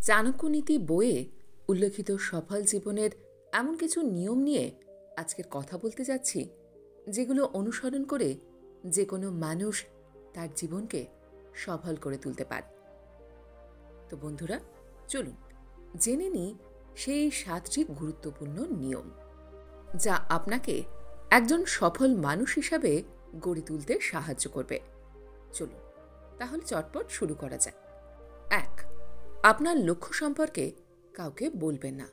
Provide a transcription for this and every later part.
চাণক্যনীতি বইয়ে উল্লেখিত সফল জীবনের এমন কিছু নিয়ম নিয়ে আজকের কথা বলতে যাচ্ছি, যেগুলো অনুসরণ করে যে কোনো মানুষ তার জীবনকে সফল করে তুলতে পারে। তো বন্ধুরা, চলুন জেনে নিই সেই 7টি গুরুত্বপূর্ণ নিয়ম, যা আপনাকে একজন সফল মানুষ হিসাবে গড়ে তুলতে সাহায্য করবে। চলুন তাহলে চটপট শুরু করা যায়। 1. আপনার লক্ষ্য সম্পর্কে কাউকে বলবেন না।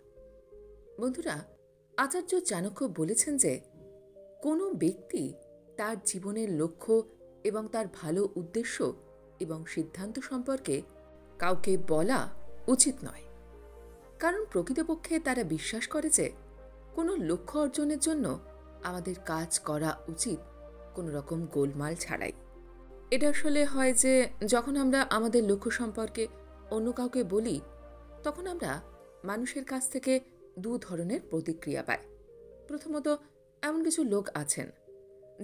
বন্ধুরা, আচার্য চাণক্য বলেছেন যে কোনো ব্যক্তি তার জীবনের লক্ষ্য এবং তার ভালো উদ্দেশ্য এবং সিদ্ধান্ত সম্পর্কে কাউকে বলা উচিত নয়, কারণ প্রকৃতপক্ষে তারা বিশ্বাস করে যে কোনো লক্ষ্য অর্জনের জন্য আমাদের কাজ করা উচিত কোনো রকম গোলমাল ছাড়াই। এটা আসলে হয় যে যখন আমরা আমাদের লক্ষ্য সম্পর্কে অন্য কাউকে বলি, তখন আমরা মানুষের কাছ থেকে দু ধরনের প্রতিক্রিয়া পাই। প্রথমত, এমন কিছু লোক আছেন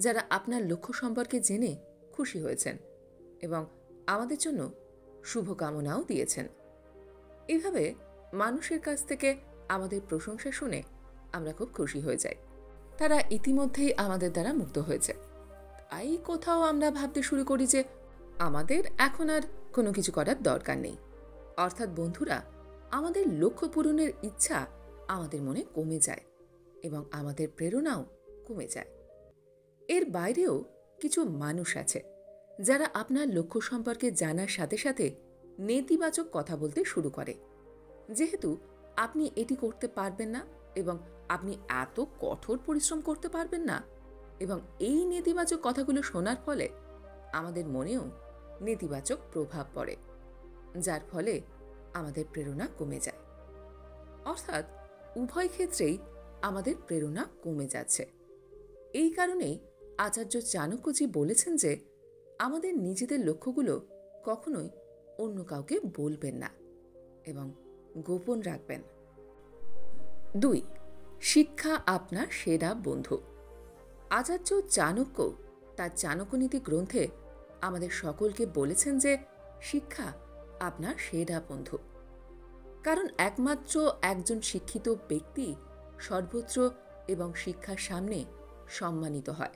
যারা আপনার লক্ষ্য সম্পর্কে জেনে খুশি হয়েছেন এবং আমাদের জন্য শুভকামনাও দিয়েছেন। এভাবে মানুষের কাছ থেকে আমাদের প্রশংসা শুনে আমরা খুব খুশি হয়ে যাই। তারা ইতিমধ্যেই আমাদের দ্বারা মুগ্ধ হয়েছে। তাই কোথাও আমরা ভাবতে শুরু করি যে আমাদের এখন আর কোনো কিছু করার দরকার নেই। অর্থাৎ বন্ধুরা, আমাদের লক্ষ্য পূরণের ইচ্ছা আমাদের মনে কমে যায় এবং আমাদের প্রেরণাও কমে যায়। এর বাইরেও কিছু মানুষ আছে যারা আপনার লক্ষ্য সম্পর্কে জানার সাথে সাথে নেতিবাচক কথা বলতে শুরু করে, যেহেতু আপনি এটি করতে পারবেন না এবং আপনি এত কঠোর পরিশ্রম করতে পারবেন না, এবং এই নেতিবাচক কথাগুলো শোনার ফলে আমাদের মনেও নেতিবাচক প্রভাব পড়ে, যার ফলে আমাদের প্রেরণা কমে যায়। অর্থাৎ উভয় ক্ষেত্রেই আমাদের প্রেরণা কমে যাচ্ছে। এই কারণেই আচার্য চাণক্যজি বলেছেন যে আমাদের নিজেদের লক্ষ্যগুলো কখনোই অন্য কাউকে বলবেন না এবং গোপন রাখবেন। 2. শিক্ষা আপনার সেরা বন্ধু। আচার্য চাণক্য তার চাণক্যনীতি গ্রন্থে আমাদের সকলকে বলেছেন যে শিক্ষা আপনার সেরা বন্ধু, কারণ একমাত্র একজন শিক্ষিত ব্যক্তি সর্বত্র এবং শিক্ষার সামনে সম্মানিত হয়।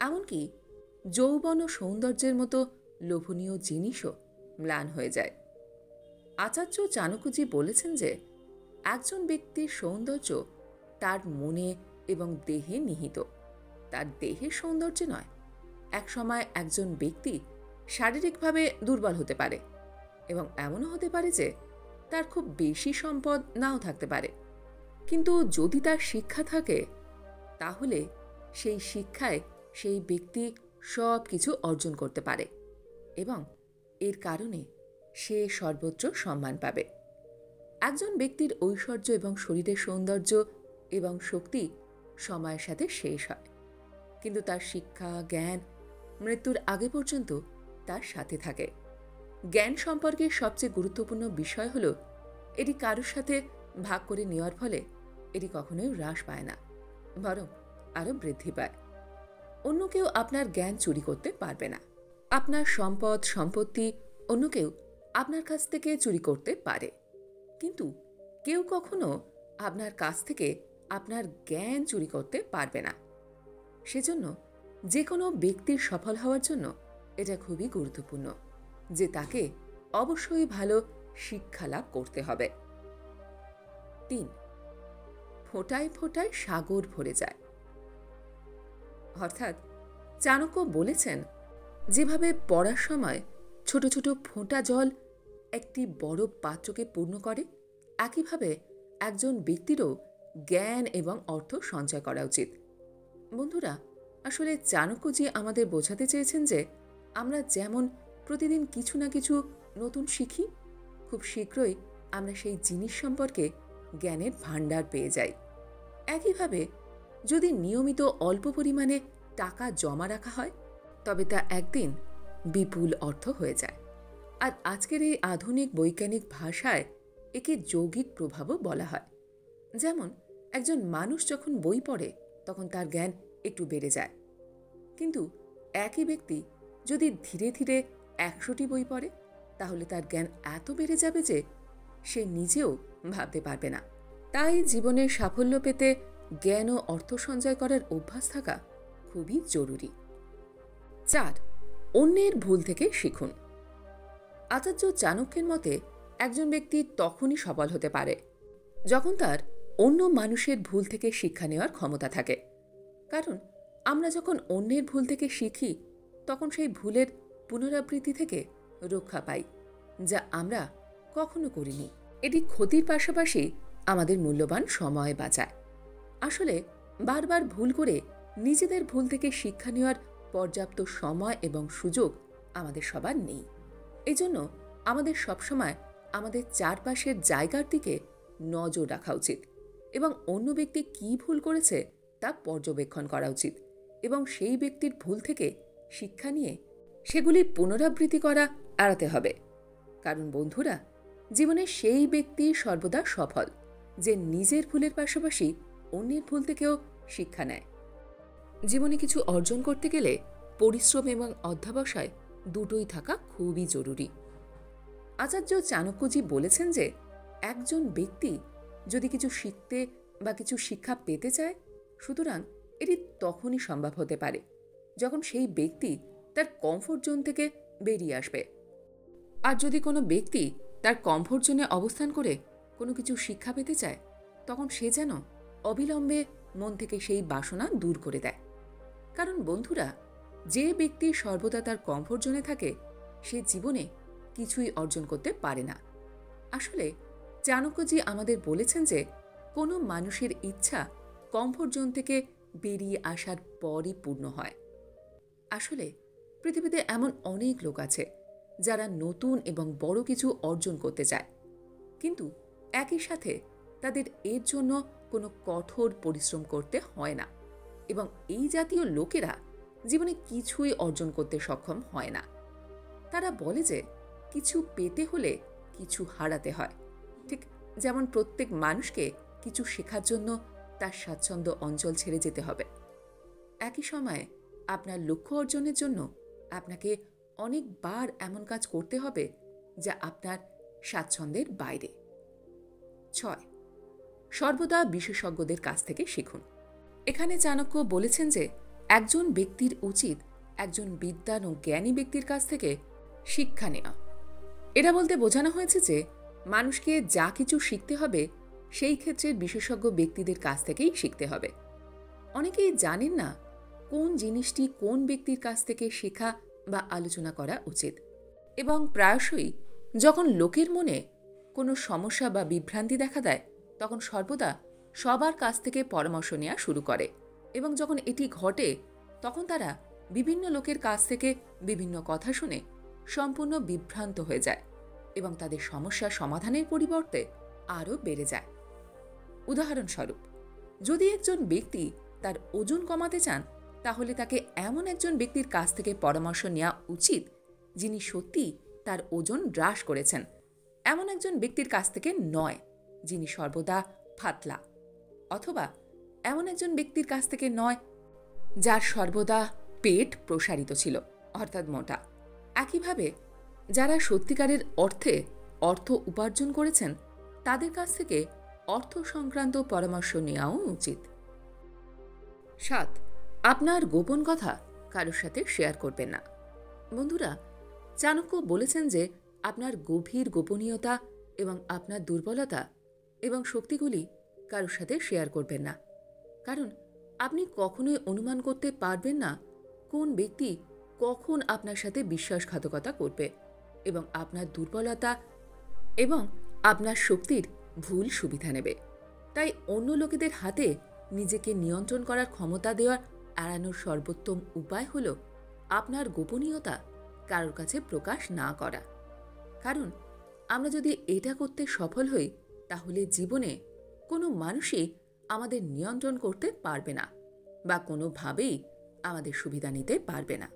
এমনকি যৌবন ও সৌন্দর্যের মতো লোভনীয় জিনিসও ম্লান হয়ে যায়। আচার্য চাণক্যজি বলেছেন যে একজন ব্যক্তির সৌন্দর্য তার মনে এবং দেহে নিহিত, তার দেহের সৌন্দর্য নয়। একসময় একজন ব্যক্তি শারীরিকভাবে দুর্বল হতে পারে এবং এমনও হতে পারে যে তার খুব বেশি সম্পদ নাও থাকতে পারে, কিন্তু যদি তার শিক্ষা থাকে, তাহলে সেই শিক্ষায় সেই ব্যক্তি সব কিছু অর্জন করতে পারে এবং এর কারণে সে সর্বত্র সম্মান পাবে। একজন ব্যক্তির ঐশ্বর্য এবং শরীরের সৌন্দর্য এবং শক্তি সময়ের সাথে শেষ হয়, কিন্তু তার শিক্ষা, জ্ঞান মৃত্যুর আগে পর্যন্ত তার সাথে থাকে। জ্ঞান সম্পর্কে সবচেয়ে গুরুত্বপূর্ণ বিষয় হল এটি কারোর সাথে ভাগ করে নেওয়ার ফলে এটি কখনোই হ্রাস পায় না, বরং আরও বৃদ্ধি পায়। অন্য কেউ আপনার জ্ঞান চুরি করতে পারবে না। আপনার সম্পদ, সম্পত্তি অন্য কেউ আপনার কাছ থেকে চুরি করতে পারে, কিন্তু কেউ কখনো আপনার কাছ থেকে আপনার জ্ঞান চুরি করতে পারবে না। সেজন্য যে কোনো ব্যক্তির সফল হওয়ার জন্য এটা খুবই গুরুত্বপূর্ণ যে তাকে অবশ্যই ভালো শিক্ষা লাভ করতে হবে। 3. ফোঁটায় ফোঁটায় সাগর ভরে যায়। অর্থাৎ চাণক্য বলেছেন, যেভাবে পড়ার সময় ছোট ছোট ফোঁটা জল একটি বড় পাত্রকে পূর্ণ করে, একইভাবে একজন ব্যক্তিরও জ্ঞান এবং অর্থ সঞ্চয় করা উচিত। বন্ধুরা, আসলে চাণক্যজি আমাদের বোঝাতে চেয়েছেন যে আমরা যেমন প্রতিদিন কিছু না কিছু নতুন শিখি, খুব শীঘ্রই আমরা সেই জিনিস সম্পর্কে জ্ঞানের ভাণ্ডার পেয়ে যাই। একইভাবে যদি নিয়মিত অল্প পরিমাণে টাকা জমা রাখা হয়, তবে তা একদিন বিপুল অর্থ হয়ে যায়। আর আজকের এই আধুনিক বৈজ্ঞানিক ভাষায় একে যৌগিক প্রভাবও বলা হয়। যেমন একজন মানুষ যখন বই পড়ে তখন তার জ্ঞান একটু বেড়ে যায়, কিন্তু একই ব্যক্তি যদি ধীরে ধীরে 100টি বই পড়ে, তাহলে তার জ্ঞান এত বেড়ে যাবে যে সে নিজেও ভাবতে পারবে না। তাই জীবনে সাফল্য পেতে জ্ঞান ও অর্থ সঞ্চয় করার অভ্যাস থাকা খুবই জরুরি। 4. অন্যের ভুল থেকে শিখুন। আচার্য চাণক্যের মতে একজন ব্যক্তি তখনই সফল হতে পারে যখন তার অন্য মানুষের ভুল থেকে শিক্ষা নেওয়ার ক্ষমতা থাকে। কারণ আমরা যখন অন্যের ভুল থেকে শিখি তখন সেই ভুলের পুনরাবৃত্তি থেকে রক্ষা পাই, যা আমরা কখনো করিনি। এটি ক্ষতির পাশাপাশি আমাদের মূল্যবান সময় বাঁচায়। আসলে বারবার ভুল করে নিজেদের ভুল থেকে শিক্ষা নেওয়ার পর্যাপ্ত সময় এবং সুযোগ আমাদের সবার নেই। এজন্য আমাদের সবসময় আমাদের চারপাশের জায়গার দিকে নজর রাখা উচিত এবং অন্য ব্যক্তি কী ভুল করেছে তা পর্যবেক্ষণ করা উচিত এবং সেই ব্যক্তির ভুল থেকে শিক্ষা নিয়ে সেগুলি পুনরাবৃত্তি করা এড়াতে হবে। কারণ বন্ধুরা, জীবনে সেই ব্যক্তি সর্বদা সফল যে নিজের ভুলের পাশাপাশি অন্যের ভুল থেকেও শিক্ষা নেয়। জীবনে কিছু অর্জন করতে গেলে পরিশ্রম এবং অধ্যবসায় দুটোই থাকা খুবই জরুরি। আচার্য চাণক্যজি বলেছেন যে একজন ব্যক্তি যদি কিছু শিখতে বা কিছু শিক্ষা পেতে চায়, সুতরাং এটি তখনই সম্ভব হতে পারে যখন সেই ব্যক্তি তার কমফোর্ট জোন থেকে বেরিয়ে আসবে। আর যদি কোনো ব্যক্তি তার কমফোর্ট জোনে অবস্থান করে কোনো কিছু শিক্ষা পেতে চায়, তখন সে যেন অবিলম্বে মন থেকে সেই বাসনা দূর করে দেয়। কারণ বন্ধুরা, যে ব্যক্তি সর্বদা তার কমফোর্ট জোনে থাকে সে জীবনে কিছুই অর্জন করতে পারে না। আসলে চাণক্যজি আমাদের বলেছেন যে কোনো মানুষের ইচ্ছা কমফোর্ট জোন থেকে বেরিয়ে আসার পরই পূর্ণ হয়। আসলে পৃথিবীতে এমন অনেক লোক আছে যারা নতুন এবং বড় কিছু অর্জন করতে চায়, কিন্তু একই সাথে তাদের এর জন্য কোনো কঠোর পরিশ্রম করতে হয় না এবং এই জাতীয় লোকেরা জীবনে কিছুই অর্জন করতে সক্ষম হয় না। তারা বলে যে কিছু পেতে হলে কিছু হারাতে হয়, ঠিক যেমন প্রত্যেক মানুষকে কিছু শেখার জন্য তার স্বাচ্ছন্দ্য অঞ্চল ছেড়ে যেতে হবে। একই সময়ে আপনার লক্ষ্য অর্জনের জন্য আপনাকে অনেকবার এমন কাজ করতে হবে যা আপনার স্বাচ্ছন্দ্যের বাইরে। 6. সর্বদা বিশেষজ্ঞদের কাছ থেকে শিখুন। এখানে চাণক্য বলেছেন যে একজন ব্যক্তির উচিত একজন বিদ্বান ও জ্ঞানী ব্যক্তির কাছ থেকে শিক্ষা নেওয়া। এটা বলতে বোঝানো হয়েছে যে মানুষকে যা কিছু শিখতে হবে সেই ক্ষেত্রের বিশেষজ্ঞ ব্যক্তিদের কাছ থেকেই শিখতে হবে। অনেকেই জানেন না কোন জিনিসটি কোন ব্যক্তির কাছ থেকে শেখা বা আলোচনা করা উচিত, এবং প্রায়শই যখন লোকের মনে কোনো সমস্যা বা বিভ্রান্তি দেখা দেয় তখন সর্বদা সবার কাছ থেকে পরামর্শ নেওয়া শুরু করে, এবং যখন এটি ঘটে তখন তারা বিভিন্ন লোকের কাছ থেকে বিভিন্ন কথা শুনে সম্পূর্ণ বিভ্রান্ত হয়ে যায় এবং তাদের সমস্যা সমাধানের পরিবর্তে আরও বেড়ে যায়। উদাহরণস্বরূপ, যদি একজন ব্যক্তি তার ওজন কমাতে চান তাহলে তাকে এমন একজন ব্যক্তির কাছ থেকে পরামর্শ নেওয়া উচিত যিনি সত্যি তার ওজন হ্রাস করেছেন, এমন একজন ব্যক্তির কাছ থেকে নয় যিনি সর্বদা পাতলা, অথবা এমন একজন ব্যক্তির কাছ থেকে নয় যার সর্বদা পেট প্রসারিত ছিল অর্থাৎ মোটা। একইভাবে যারা সত্যিকারের অর্থে অর্থ উপার্জন করেছেন তাদের কাছ থেকে অর্থ সংক্রান্ত পরামর্শ নেওয়াও উচিত। 7. আপনার গোপন কথা কারোর সাথে শেয়ার করবেন না। বন্ধুরা, চাণক্য বলেছেন যে আপনার গভীর গোপনীয়তা এবং আপনার দুর্বলতা এবং শক্তিগুলি কারোর সাথে শেয়ার করবেন না, কারণ আপনি কখনোই অনুমান করতে পারবেন না কোন ব্যক্তি কখন আপনার সাথে বিশ্বাসঘাতকতা করবে এবং আপনার দুর্বলতা এবং আপনার শক্তির ভুল সুবিধা নেবে। তাই অন্য লোকেদের হাতে নিজেকে নিয়ন্ত্রণ করার ক্ষমতা দেওয়ার এড়ানোর সর্বোত্তম উপায় হল আপনার গোপনীয়তা কারোর কাছে প্রকাশ না করা। কারণ আমরা যদি এটা করতে সফল হই তাহলে জীবনে কোনো মানুষই আমাদের নিয়ন্ত্রণ করতে পারবে না বা কোনোভাবেই আমাদের সুবিধা নিতে পারবে না।